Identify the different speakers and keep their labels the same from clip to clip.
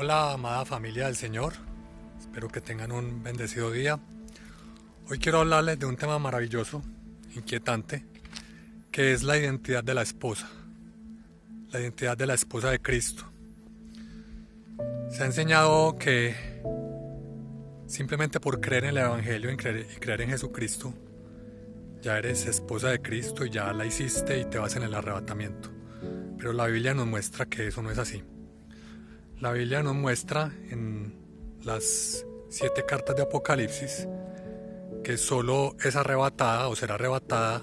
Speaker 1: Hola, amada familia del Señor, espero que tengan un bendecido día. Hoy quiero hablarles de un tema maravilloso, inquietante, que es la identidad de la esposa de Cristo. Se ha enseñado que simplemente por creer en el Evangelio y creer en Jesucristo, ya eres esposa de Cristo y ya la hiciste y te vas en el arrebatamiento. Pero la Biblia nos muestra que eso no es así. La Biblia nos muestra en las 7 cartas de Apocalipsis que solo es arrebatada o será arrebatada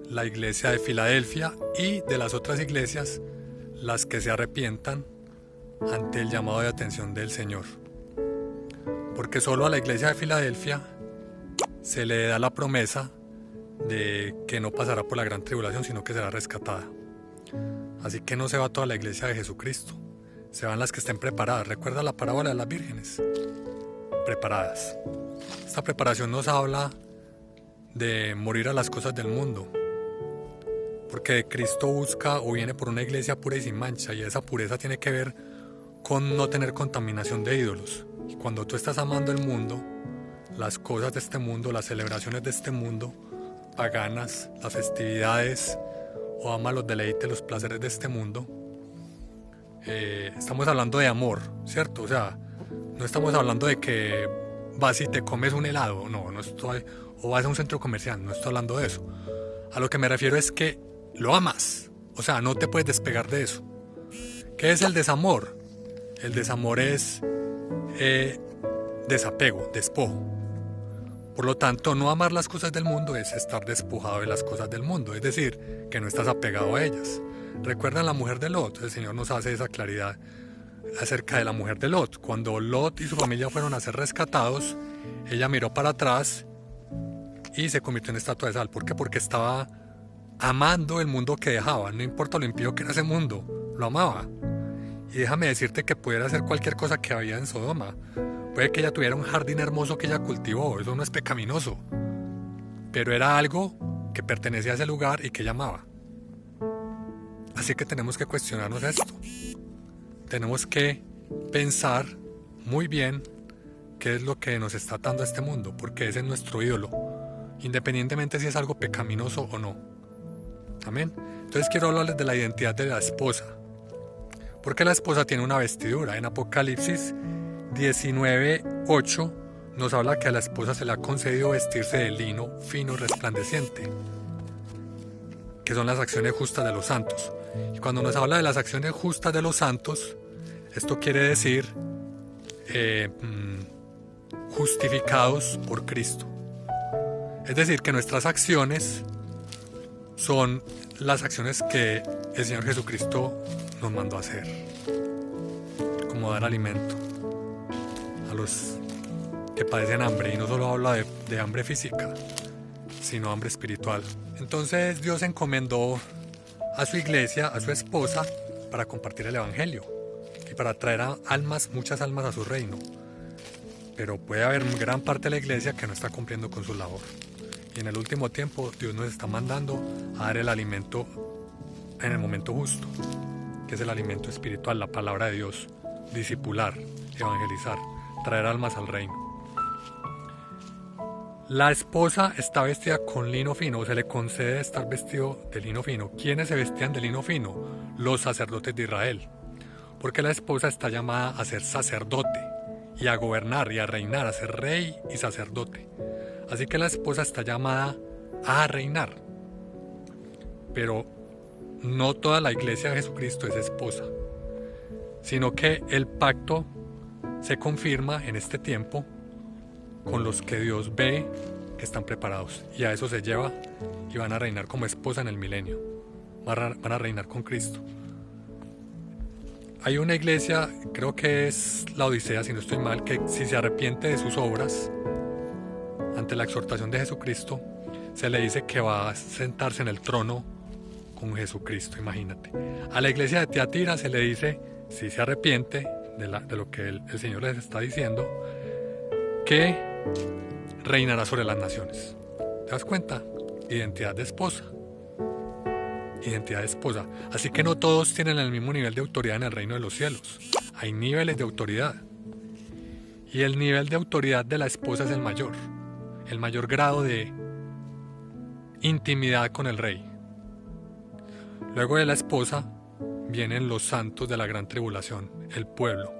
Speaker 1: la iglesia de Filadelfia y de las otras iglesias las que se arrepientan ante el llamado de atención del Señor. Porque solo a la iglesia de Filadelfia se le da la promesa de que no pasará por la gran tribulación, sino que será rescatada. Así que no se va toda la iglesia de Jesucristo, se van las que estén preparadas. ¿Recuerda la parábola de las vírgenes? Preparadas. Esta preparación nos habla de morir a las cosas del mundo, porque Cristo busca o viene por una iglesia pura y sin mancha, y esa pureza tiene que ver con no tener contaminación de ídolos. Y cuando tú estás amando el mundo, las cosas de este mundo, las celebraciones de este mundo, paganas, las festividades, o ama los deleites, los placeres de este mundo, estamos hablando de amor, ¿cierto? O sea, no estamos hablando de que vas y te comes un helado, no estoy, o vas a un centro comercial, no estoy hablando de eso. A lo que me refiero es que lo amas, o sea, no te puedes despegar de eso. ¿Qué es el desamor? El desamor es desapego, despojo. Por lo tanto, no amar las cosas del mundo es estar despojado de las cosas del mundo, es decir, que no estás apegado a ellas. ¿Recuerdan la mujer de Lot? El Señor nos hace esa claridad acerca de la mujer de Lot. Cuando Lot y su familia fueron a ser rescatados, ella miró para atrás y se convirtió en estatua de sal. ¿Por qué? Porque estaba amando el mundo que dejaba. No importa lo impío que era ese mundo, lo amaba. Y déjame decirte que pudiera hacer cualquier cosa que había en Sodoma. Puede que ella tuviera un jardín hermoso que ella cultivó, eso no es pecaminoso. Pero era algo que pertenecía a ese lugar y que ella amaba. Así que tenemos que cuestionarnos esto. Tenemos que pensar muy bien qué es lo que nos está atando a este mundo, porque ese es nuestro ídolo, independientemente si es algo pecaminoso o no. Amén. Entonces quiero hablarles de la identidad de la esposa. Porque la esposa tiene una vestidura. En Apocalipsis 19:8 nos habla que a la esposa se le ha concedido vestirse de lino fino resplandeciente, que son las acciones justas de los santos. Y cuando nos habla de las acciones justas de los santos, esto quiere decir justificados por Cristo. Es decir, que nuestras acciones son las acciones que el Señor Jesucristo nos mandó a hacer, como dar alimento a los que padecen hambre, y no solo habla de hambre física, sino hambre espiritual. Entonces Dios encomendó a su iglesia, a su esposa, para compartir el Evangelio y para traer muchas almas a su reino. Pero puede haber gran parte de la iglesia que no está cumpliendo con su labor. Y en el último tiempo Dios nos está mandando a dar el alimento en el momento justo, que es el alimento espiritual, la palabra de Dios, discipular, evangelizar, traer almas al reino. La esposa está vestida con lino fino, o se le concede estar vestido de lino fino. ¿Quiénes se vestían de lino fino? Los sacerdotes de Israel. Porque la esposa está llamada a ser sacerdote y a gobernar y a reinar, a ser rey y sacerdote. Así que la esposa está llamada a reinar. Pero no toda la iglesia de Jesucristo es esposa, sino que el pacto se confirma en este tiempo con los que Dios ve que están preparados, y a eso se lleva y van a reinar como esposa en el milenio. Van a reinar con Cristo. Hay una iglesia, creo que es la Odisea, si no estoy mal, que si se arrepiente de sus obras ante la exhortación de Jesucristo, se le dice que va a sentarse en el trono con Jesucristo, imagínate. A la iglesia de Tiatira se le dice, si se arrepiente de lo que el Señor les está diciendo, que reinará sobre las naciones. ¿Te das cuenta? Identidad de esposa. identidad de esposa. Así que no todos tienen el mismo nivel de autoridad en el reino de los cielos. Hay niveles de autoridad. Y el nivel de autoridad de la esposa es el mayor grado de intimidad con el rey. Luego de la esposa vienen los santos de la gran tribulación, el pueblo.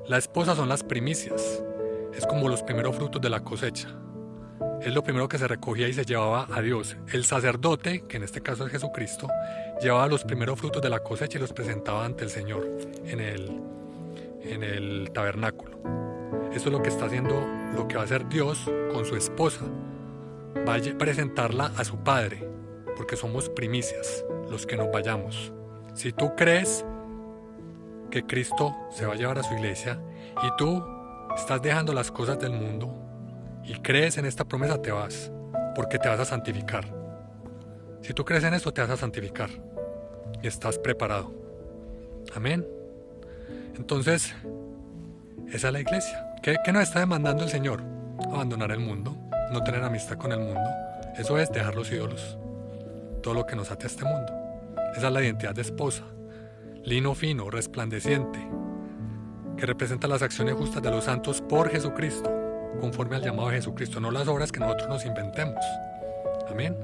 Speaker 1: La esposa son las primicias, es como los primeros frutos de la cosecha. Es lo primero que se recogía y se llevaba a Dios. El sacerdote, que en este caso es Jesucristo, llevaba los primeros frutos de la cosecha y los presentaba ante el Señor en el tabernáculo. Eso es lo que está haciendo, lo que va a hacer Dios con su esposa. Va a presentarla a su Padre, porque somos primicias, los que nos vayamos. Si tú crees que Cristo se va a llevar a su iglesia y tú estás dejando las cosas del mundo y crees en esta promesa, te vas, porque te vas a santificar. Si tú crees en esto, te vas a santificar y estás preparado. Amén. Entonces, esa es la iglesia. ¿Qué nos está demandando el Señor? Abandonar el mundo, no tener amistad con el mundo. Eso es dejar los ídolos, todo lo que nos ate a este mundo. Esa es la identidad de esposa. Lino fino, resplandeciente, que representa las acciones justas de los santos por Jesucristo, conforme al llamado de Jesucristo, no las obras que nosotros nos inventemos. Amén.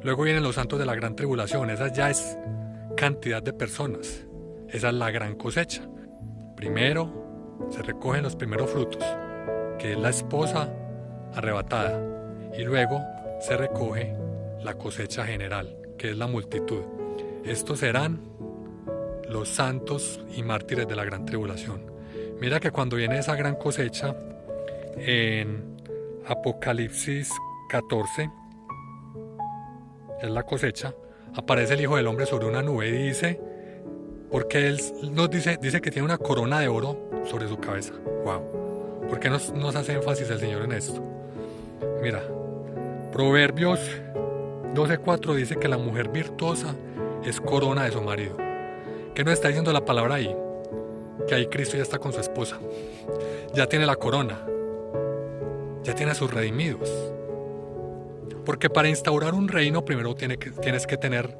Speaker 1: Luego vienen los santos de la gran tribulación. Esa ya es cantidad de personas. Esa es la gran cosecha. Primero se recogen los primeros frutos, que es la esposa arrebatada, y luego se recoge la cosecha general, que es la multitud. Estos serán los santos y mártires de la gran tribulación. Mira que cuando viene esa gran cosecha, en Apocalipsis 14, es la cosecha, aparece el Hijo del Hombre sobre una nube y dice, porque él nos dice que tiene una corona de oro sobre su cabeza. Wow. ¿Por qué nos hace énfasis el Señor en esto? Mira, Proverbios 12:4 dice que la mujer virtuosa es corona de su marido. ¿Qué nos está diciendo la palabra ahí? Que ahí Cristo ya está con su esposa. Ya tiene la corona. Ya tiene a sus redimidos. Porque para instaurar un reino primero tienes que tener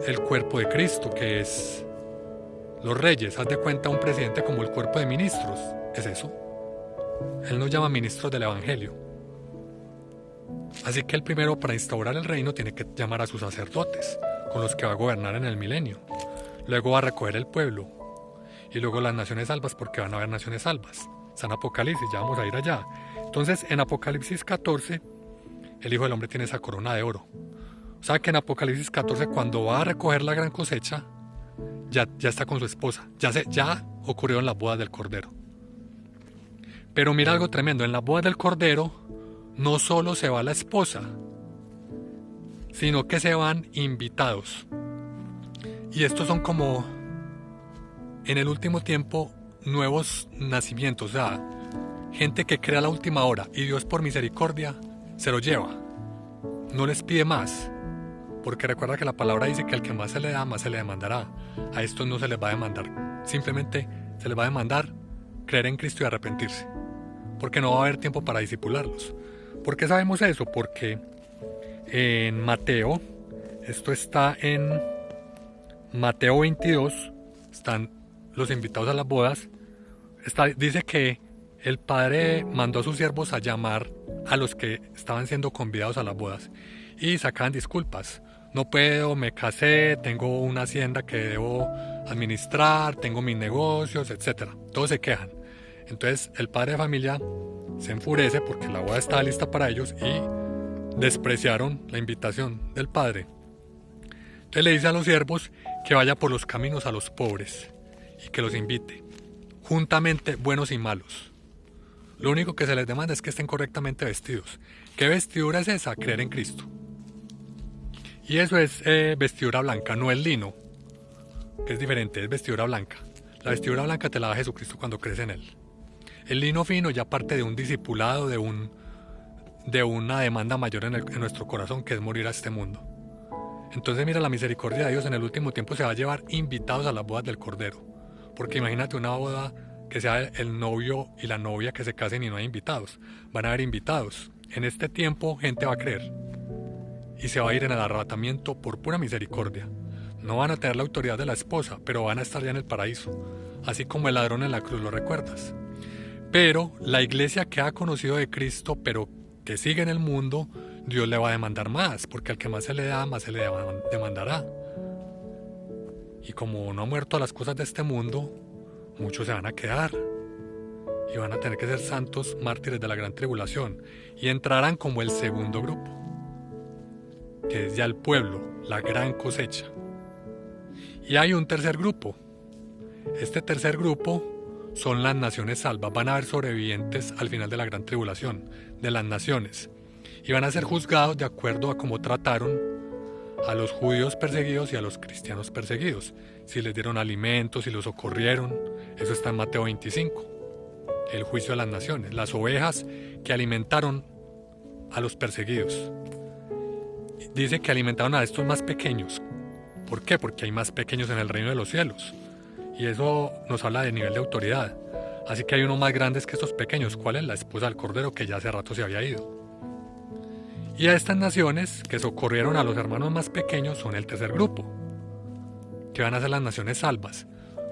Speaker 1: el cuerpo de Cristo, que es los reyes. Haz de cuenta un presidente como el cuerpo de ministros. Es eso. Él nos llama ministros del Evangelio. Así que el primero, para instaurar el reino, tiene que llamar a sus sacerdotes, con los que va a gobernar en el milenio. Luego va a recoger el pueblo. Y luego las naciones salvas, porque van a haber naciones salvas. San Apocalipsis, ya vamos a ir allá. Entonces, en Apocalipsis 14, el Hijo del Hombre tiene esa corona de oro. O sea que en Apocalipsis 14, cuando va a recoger la gran cosecha, ya está con su esposa. Ya ocurrieron las bodas del Cordero. Pero mira algo tremendo. En las bodas del Cordero, no solo se va la esposa, sino que se van invitados. Y estos son como, en el último tiempo, nuevos nacimientos. O sea, gente que crea a la última hora y Dios por misericordia se lo lleva. No les pide más. Porque recuerda que la palabra dice que al que más se le da, más se le demandará. A estos no se les va a demandar. Simplemente se les va a demandar creer en Cristo y arrepentirse. Porque no va a haber tiempo para discipularlos. ¿Por qué sabemos eso? Porque en Mateo, esto está en Mateo 22, están los invitados a las bodas. Dice que el Padre mandó a sus siervos a llamar a los que estaban siendo convidados a las bodas y sacaban disculpas. No puedo, me casé, tengo una hacienda que debo administrar, tengo mis negocios, etc. Todos se quejan. Entonces el padre de familia se enfurece porque la boda estaba lista para ellos y despreciaron la invitación del padre. Entonces le dice a los siervos que vaya por los caminos a los pobres y que los invite, juntamente buenos y malos. Lo único que se les demanda es que estén correctamente vestidos. ¿Qué vestidura es esa? Creer en Cristo. Y eso es vestidura blanca, no el lino, que es diferente, es vestidura blanca. La vestidura blanca te la da Jesucristo cuando crees en Él. El lino fino ya parte de un discipulado, de una demanda mayor en nuestro corazón, que es morir a este mundo. Entonces mira, la misericordia de Dios en el último tiempo se va a llevar invitados a las bodas del Cordero. Porque imagínate una boda que sea el novio y la novia que se casen y no hay invitados. Van a haber invitados. En este tiempo gente va a creer. y se va a ir en el arrebatamiento por pura misericordia. No van a tener la autoridad de la esposa, pero van a estar ya en el paraíso, así como el ladrón en la cruz, ¿lo recuerdas? Pero la iglesia que ha conocido de Cristo, pero que sigue en el mundo, Dios le va a demandar más, porque al que más se le da, más se le demandará. Y como no han muerto a las cosas de este mundo, muchos se van a quedar y van a tener que ser santos mártires de la gran tribulación y entrarán como el segundo grupo, que es ya el pueblo, la gran cosecha. Y hay un tercer grupo. Este tercer grupo son las naciones salvas. Van a haber sobrevivientes al final de la gran tribulación, de las naciones, y van a ser juzgados de acuerdo a cómo trataron a los judíos perseguidos y a los cristianos perseguidos, si les dieron alimentos, si los socorrieron. Eso está en Mateo 25, el juicio de las naciones, las ovejas que alimentaron a los perseguidos. Dice que alimentaron a estos más pequeños. ¿Por qué? Porque hay más pequeños en el reino de los cielos, y eso nos habla de nivel de autoridad. Así que hay uno más grandes que estos pequeños. ¿Cuál es? La esposa del Cordero, que ya hace rato se había ido. Y a estas naciones que socorrieron a los hermanos más pequeños son el tercer grupo, que van a ser las naciones salvas.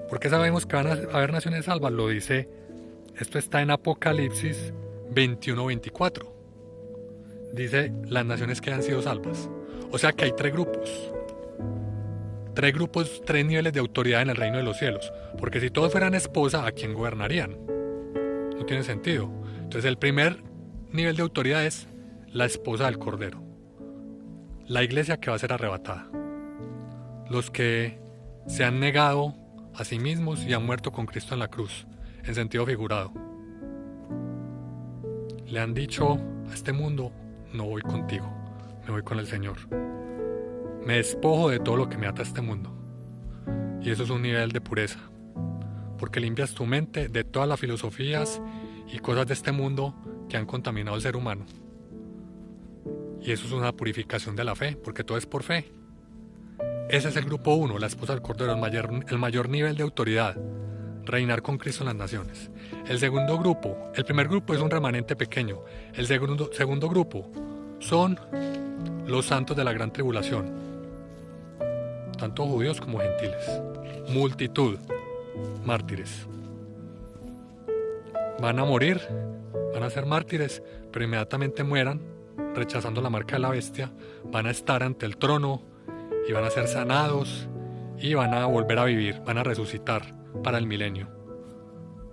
Speaker 1: ¿Por qué sabemos que van a haber naciones salvas? Lo dice, esto está en Apocalipsis 21-24. Dice las naciones que han sido salvas. O sea que hay tres grupos, tres niveles de autoridad en el reino de los cielos. Porque si todos fueran esposa, ¿a quién gobernarían? No tiene sentido. Entonces el primer nivel de autoridad es la esposa del Cordero, la iglesia que va a ser arrebatada, los que se han negado a sí mismos y han muerto con Cristo en la cruz, en sentido figurado. Le han dicho a este mundo: no voy contigo, me voy con el Señor, me despojo de todo lo que me ata a este mundo. Y eso es un nivel de pureza, porque limpias tu mente de todas las filosofías y cosas de este mundo que han contaminado al ser humano. Y eso es una purificación de la fe, porque todo es por fe. Ese es el grupo 1, la esposa del Cordero, el mayor nivel de autoridad, reinar con Cristo en las naciones. El segundo grupo, el primer grupo es un remanente pequeño. El segundo grupo son los santos de la gran tribulación, tanto judíos como gentiles. Multitud, mártires. Van a morir, van a ser mártires, pero inmediatamente mueran, rechazando la marca de la bestia, van a estar ante el trono y van a ser sanados y van a volver a vivir, van a resucitar para el milenio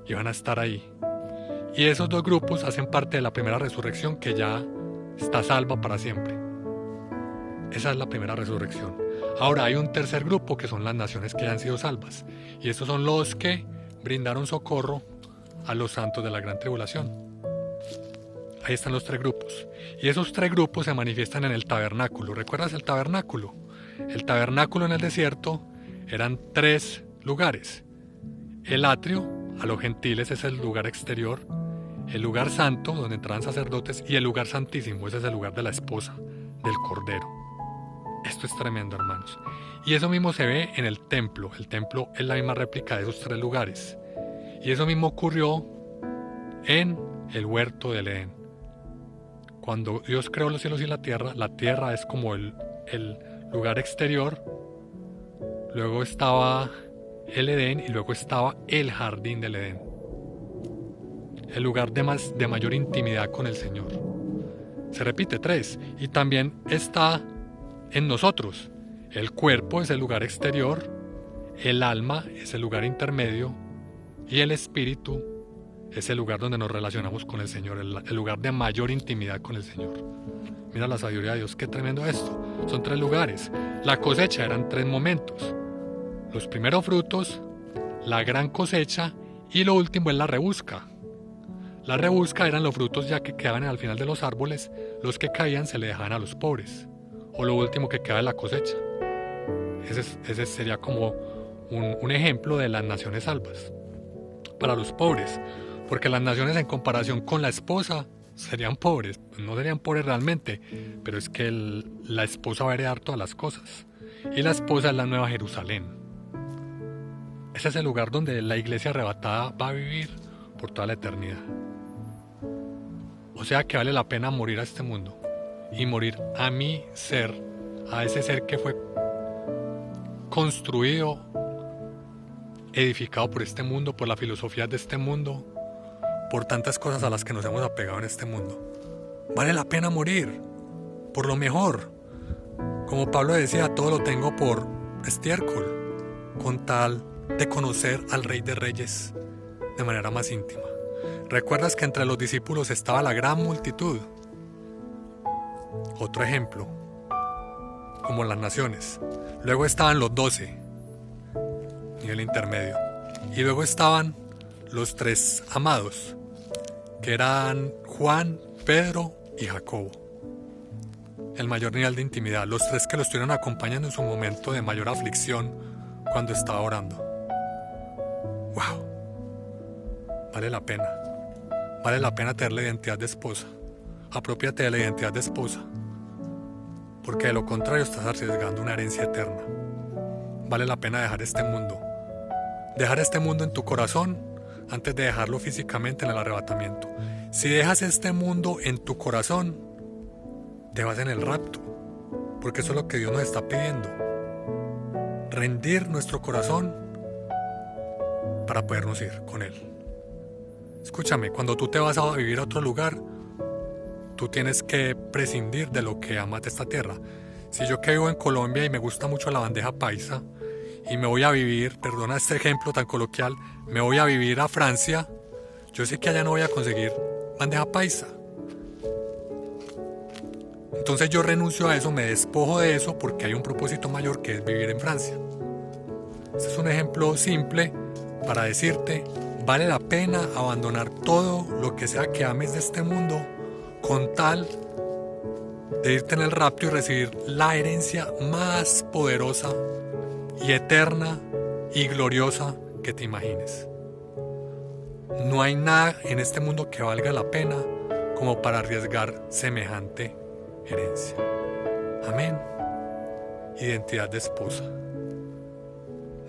Speaker 1: y van a estar ahí. Y esos dos grupos hacen parte de la primera resurrección, que ya está salva para siempre. Esa es la primera resurrección. Ahora hay un tercer grupo, que son las naciones que ya han sido salvas, y estos son los que brindaron socorro a los santos de la gran tribulación. Ahí están los tres grupos. Y esos tres grupos se manifiestan en el tabernáculo. ¿Recuerdas el tabernáculo? El tabernáculo en el desierto eran tres lugares. El atrio, a los gentiles, es el lugar exterior. El lugar santo, donde entraban sacerdotes. Y el lugar santísimo, ese es el lugar de la esposa, del Cordero. Esto es tremendo, hermanos. Y eso mismo se ve en el templo. El templo es la misma réplica de esos tres lugares. Y eso mismo ocurrió en el huerto del Edén. Cuando Dios creó los cielos y la tierra es como el lugar exterior, luego estaba el Edén y luego estaba el jardín del Edén, el lugar de mayor intimidad con el Señor. Se repite tres, y también está en nosotros. El cuerpo es el lugar exterior, el alma es el lugar intermedio y el espíritu es el lugar donde nos relacionamos con el Señor, el lugar de mayor intimidad con el Señor. Mira la sabiduría de Dios, qué tremendo esto. Son tres lugares. La cosecha eran tres momentos. Los primeros frutos, la gran cosecha, y lo último es la rebusca. La rebusca eran los frutos ya que quedaban al final de los árboles, los que caían se le dejaban a los pobres, o lo último que queda de la cosecha. Ese sería como un ejemplo de las naciones salvas para los pobres. Porque las naciones, en comparación con la esposa, serían pobres. No serían pobres realmente, pero es que la esposa va a heredar todas las cosas. Y la esposa es la nueva Jerusalén. Ese es el lugar donde la iglesia arrebatada va a vivir por toda la eternidad. O sea que vale la pena morir a este mundo. y morir a mi ser, a ese ser que fue construido, edificado por este mundo, por la filosofía de este mundo, por tantas cosas a las que nos hemos apegado en este mundo. Vale la pena morir por lo mejor. Como Pablo decía, todo lo tengo por estiércol, con tal de conocer al Rey de Reyes de manera más íntima. ¿Recuerdas que entre los discípulos estaba la gran multitud? Otro ejemplo, como las naciones. Luego estaban los 12, nivel intermedio. Y luego estaban los 3 amados, que eran Juan, Pedro y Jacobo. El mayor nivel de intimidad, los 3 que lo estuvieron acompañando en su momento de mayor aflicción cuando estaba orando. ¡Wow! Vale la pena. Vale la pena tener la identidad de esposa. Apropiate de la identidad de esposa, porque de lo contrario estás arriesgando una herencia eterna. Vale la pena dejar este mundo. Dejar este mundo en tu corazón antes de dejarlo físicamente en el arrebatamiento. Si dejas este mundo en tu corazón, te vas en el rapto, porque eso es lo que Dios nos está pidiendo. Rendir nuestro corazón para podernos ir con Él. Escúchame, cuando tú te vas a vivir a otro lugar, tú tienes que prescindir de lo que amas de esta tierra. Si yo que vivo en Colombia y me gusta mucho la bandeja paisa y me voy a vivir, perdona este ejemplo tan coloquial, me voy a vivir a Francia, yo sé que allá no voy a conseguir bandeja paisa. Entonces yo renuncio a eso, me despojo de eso porque hay un propósito mayor que es vivir en Francia. Este es un ejemplo simple para decirte, vale la pena abandonar todo lo que sea que ames de este mundo con tal de irte en el rapto y recibir la herencia más poderosa y eterna y gloriosa que te imagines. No hay nada en este mundo que valga la pena como para arriesgar semejante herencia. Amén. Identidad de esposa.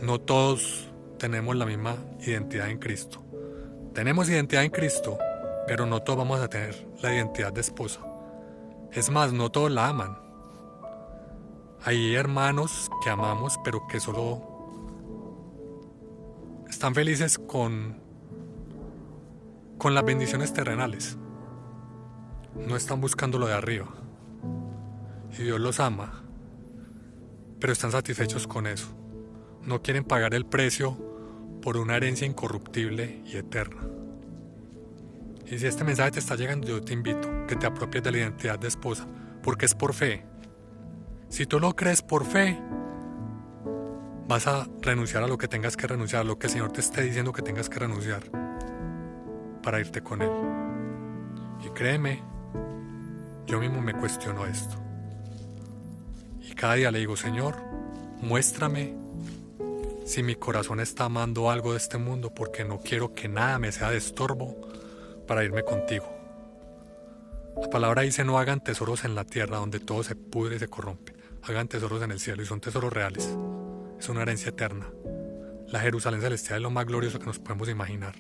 Speaker 1: No todos tenemos la misma identidad en Cristo. Tenemos identidad en Cristo, pero no todos vamos a tener la identidad de esposa. Es más, no todos la aman. Hay hermanos que amamos, pero que solo están felices con las bendiciones terrenales. No están buscando lo de arriba. Y Dios los ama, pero están satisfechos con eso. No quieren pagar el precio por una herencia incorruptible y eterna. Y si este mensaje te está llegando, yo te invito a que te apropies de la identidad de esposa, porque es por fe. Si tú lo crees por fe, vas a renunciar a lo que tengas que renunciar, a lo que el Señor te esté diciendo que tengas que renunciar para irte con Él. Y créeme, yo mismo me cuestiono esto. Y cada día le digo, Señor, muéstrame si mi corazón está amando algo de este mundo, porque no quiero que nada me sea de estorbo para irme contigo. La palabra dice, no hagan tesoros en la tierra donde todo se pudre y se corrompe. Hagan tesoros en el cielo, y son tesoros reales. Es una herencia eterna. La Jerusalén celestial es lo más glorioso que nos podemos imaginar.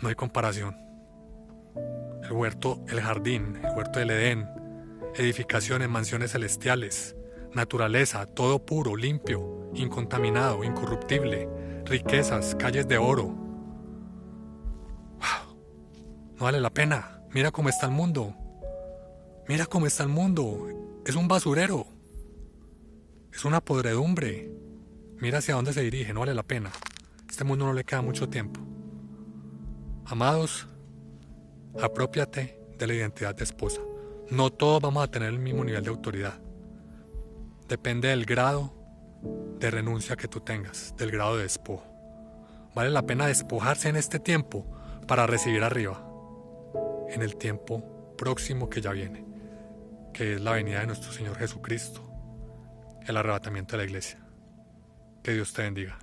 Speaker 1: No hay comparación. El huerto, el jardín, el huerto del Edén, edificaciones, mansiones celestiales, naturaleza, todo puro, limpio, incontaminado, incorruptible, riquezas, calles de oro. ¡Wow! No vale la pena. Mira cómo está el mundo. Mira cómo está el mundo. Es un basurero. Es una podredumbre. Mira hacia dónde se dirige. No vale la pena. A este mundo no le queda mucho tiempo. Amados, aprópiate de la identidad de esposa. No todos vamos a tener el mismo nivel de autoridad. Depende del grado de renuncia que tú tengas, del grado de despojo. Vale la pena despojarse en este tiempo para recibir arriba, en el tiempo próximo que ya viene, que es la venida de nuestro Señor Jesucristo, el arrebatamiento de la iglesia. Que Dios te bendiga.